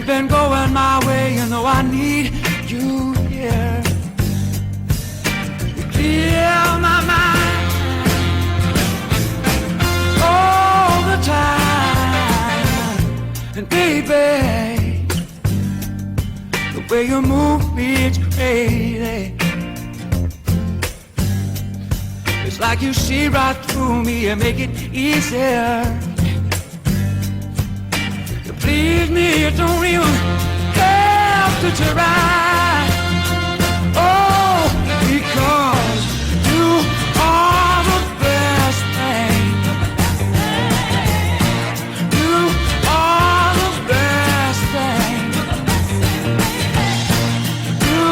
ain't been going my way, you know I need you here. You clear my mind all the time. And baby, the way you move me, it's crazy. It's like you see right through me and make it easier. You please me, you don't even have to try. Oh, because you are the best thing. You are the best thing. You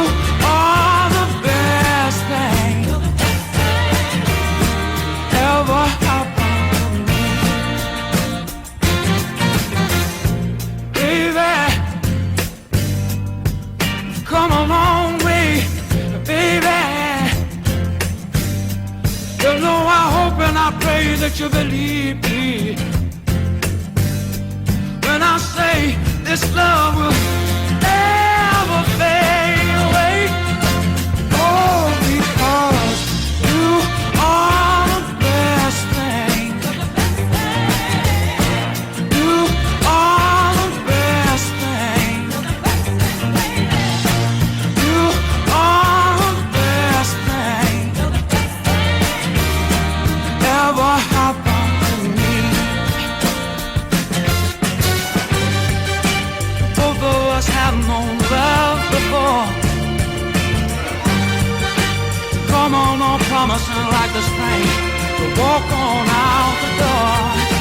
are the best thing ever happened to me. Baby, come a long way, baby. You know I hope and I pray that you believe me when I say this love will never fade away. Oh, because you are the best thing. You are the best thing. You are the best thing ever happened to me. Both of us have known love before. Come on, no promising like the spring to walk on out the door.